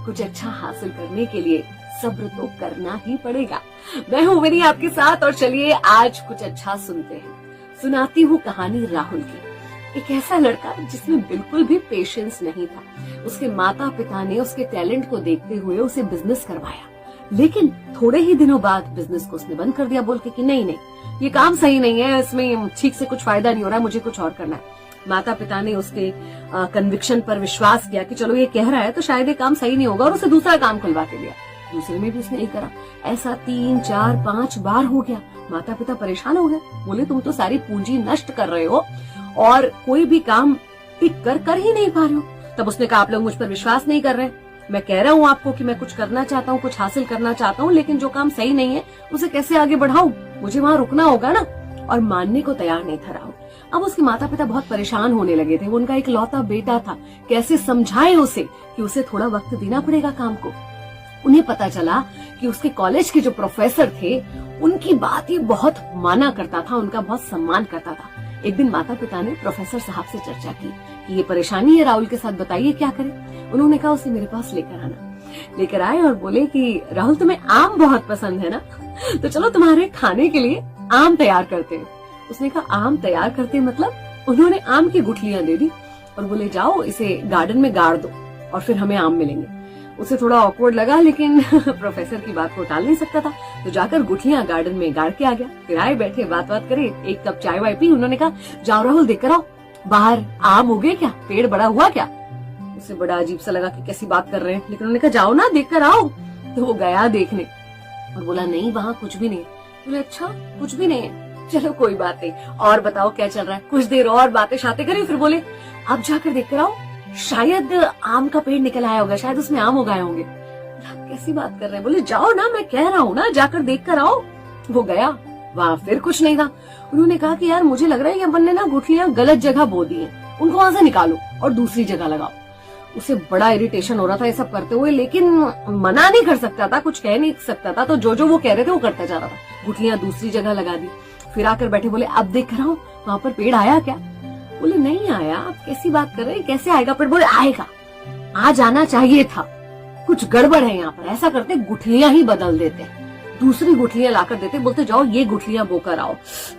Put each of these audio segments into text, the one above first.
कुछ अच्छा हासिल करने के लिए सब्र तो करना ही पड़ेगा। मैं हूँ विनी आपके साथ और चलिए आज कुछ अच्छा सुनते हैं। सुनाती हूँ कहानी राहुल की। एक ऐसा लड़का जिसमें बिल्कुल भी पेशेंस नहीं था। उसके माता पिता ने उसके टैलेंट को देखते हुए उसे बिजनेस करवाया, लेकिन थोड़े ही दिनों बाद बिजनेस को उसने बंद कर दिया, बोल के कि नहीं ये काम सही नहीं है, इसमें ठीक से कुछ फायदा नहीं हो रहा, मुझे कुछ और करना है। माता पिता ने उसके कन्विक्शन पर विश्वास किया कि चलो ये कह रहा है तो शायद ये काम सही नहीं होगा, और उसे दूसरा काम खुलवा के दिया। दूसरे में भी उसने यही करा। ऐसा 3, 4, 5 बार हो गया। माता पिता परेशान हो गए, बोले तुम तो सारी पूंजी नष्ट कर रहे हो और कोई भी काम टिक कर ही नहीं पा रहे हो। तब उसने कहा आप लोग मुझ पर विश्वास नहीं कर रहे। मैं कह रहा हूँ आपको कि मैं कुछ करना चाहता हूँ, कुछ हासिल करना चाहता हूँ, लेकिन जो काम सही नहीं है उसे कैसे आगे बढ़ाऊं? मुझे वहाँ रुकना होगा ना। और मानने को तैयार नहीं था राहुल। अब उसके माता पिता बहुत परेशान होने लगे थे। वो उनका एक लौता बेटा था, कैसे समझाए उसे कि उसे थोड़ा वक्त देना पड़ेगा काम को। उन्हें पता चला कि उसके कॉलेज के जो प्रोफेसर थे उनकी बात ये बहुत माना करता था, उनका बहुत सम्मान करता था। एक दिन माता पिता ने प्रोफेसर साहब से चर्चा की कि ये परेशानी है राहुल के साथ, बताइए क्या करें। उन्होंने कहा उसे मेरे पास लेकर आना। लेकर आए और बोले कि राहुल तुम्हें आम बहुत पसंद है ना, तो चलो तुम्हारे खाने के लिए आम तैयार करते हैं। उसने कहा आम तैयार करते मतलब? उन्होंने आम की गुठलियां दे दी और बोले जाओ इसे गार्डन में गाड़ दो और फिर हमें आम मिलेंगे। उसे थोड़ा ऑकवर्ड लगा, लेकिन प्रोफेसर की बात को टाल नहीं सकता था, तो जाकर गुठलियां गार्डन में गाड़ के आ गया। फिर आए बैठे बात करे, एक कप चाय वाय पी। उन्होंने कहा जाओ राहुल देख कर आओ, बाहर आम हो गए क्या, पेड़ बड़ा हुआ क्या? उसे बड़ा अजीब सा लगा कि कैसी बात कर रहे हैं, लेकिन उन्होंने कहा जाओ ना देख कर आओ। तो वो गया देखने और बोला नहीं वहाँ कुछ भी नहीं। बोले अच्छा कुछ भी नहीं है, चलो कोई बात नहीं, और बताओ क्या चल रहा है। कुछ देर और बातें शाते करी, फिर बोले अब जाकर देख कर आओ, शायद आम का पेड़ निकल आया होगा, शायद उसमें आम उगाए होंगे। आप कैसी बात कर रहे हैं? बोले जाओ ना, मैं कह रहा हूँ ना जाकर देख कर आओ। वो गया, वहाँ फिर कुछ नहीं था। उन्होंने कहा कि यार मुझे लग रहा है कि अपन ने ना गुठलियां गलत जगह बो दी हैं, उनको वहां से निकालो और दूसरी जगह लगाओ। उसे बड़ा इरिटेशन हो रहा था ये सब करते हुए, लेकिन मना नहीं कर सकता था, कुछ कह नहीं सकता था, तो जो वो कह रहे थे वो करता जा रहा था। गुठलियां दूसरी जगह लगा दी। फिर आकर बैठे, बोले अब देख कर आओ वहाँ पर पेड़ आया क्या? बोले नहीं आया। आप कैसी बात कर रहे हैं, कैसे आएगा पेड़? बोले आएगा, आ जाना चाहिए था, कुछ गड़बड़ है यहाँ पर। ऐसा करते गुठलियां ही बदल देते, दूसरी गुठलियां लाकर देते, बोलते जाओ ये गुठलियां बोकर आओ।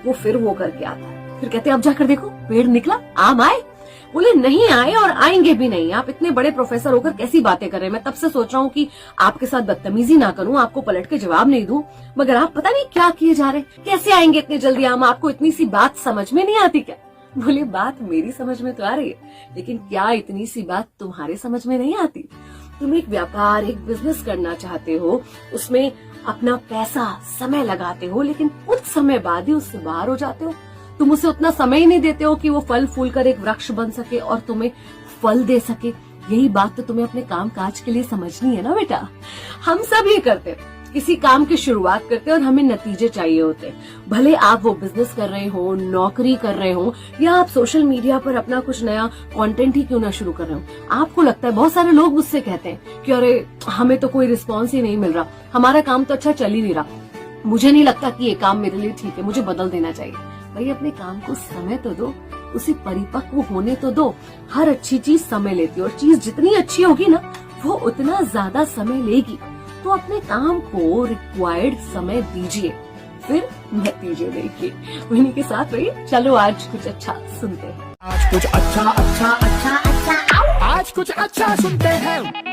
वो फिर वो करके आता। फिर कहते अब जाकर देखो पेड़ निकला, आम आए। बोले नहीं आए और आएंगे भी नहीं। आप इतने बड़े प्रोफेसर होकर कैसी बातें कर रहे हैं? मैं तब से सोच रहा हूँ कि आपके साथ बदतमीजी ना करूँ, आपको पलट के जवाब नहीं दूं, मगर आप पता नहीं क्या किए जा रहे हैं। कैसे आएंगे इतने जल्दी आम? आपको इतनी सी बात समझ में नहीं आती क्या? बोले बात मेरी समझ में तो आ रही है, लेकिन क्या इतनी सी बात तुम्हारे समझ में नहीं आती? तुम एक व्यापार, एक बिजनेस करना चाहते हो, उसमें अपना पैसा, समय लगाते हो, लेकिन कुछ समय बाद ही उससे बाहर हो जाते हो। तुम उसे उतना समय ही नहीं देते हो कि वो फल फूल कर एक वृक्ष बन सके और तुम्हें फल दे सके। यही बात तो तुम्हें अपने काम काज के लिए समझनी है ना बेटा। हम सब ये करते हैं, किसी काम की शुरुआत करते हैं और हमें नतीजे चाहिए होते हैं। भले आप वो बिजनेस कर रहे हो, नौकरी कर रहे हो, या आप सोशल मीडिया पर अपना कुछ नया कंटेंट ही क्यों ना शुरू कर रहे हो। आपको लगता है, बहुत सारे लोग मुझसे कहते हैं कि अरे हमें तो कोई रिस्पॉन्स ही नहीं मिल रहा, हमारा काम तो अच्छा चल ही नहीं रहा, मुझे नहीं लगता कि ये काम मेरे लिए ठीक है, मुझे बदल देना चाहिए। भाई अपने काम को समय तो दो, उसे परिपक्व होने तो दो। हर अच्छी चीज समय लेती है और चीज जितनी अच्छी होगी ना वो उतना ज्यादा समय लेगी। तो अपने काम को रिक्वायर्ड समय दीजिए, फिर नतीजे देखिए। उन्हीं के साथ रहिए। चलो आज कुछ अच्छा सुनते हैं। आज कुछ अच्छा अच्छा अच्छा अच्छा आज कुछ अच्छा सुनते हैं।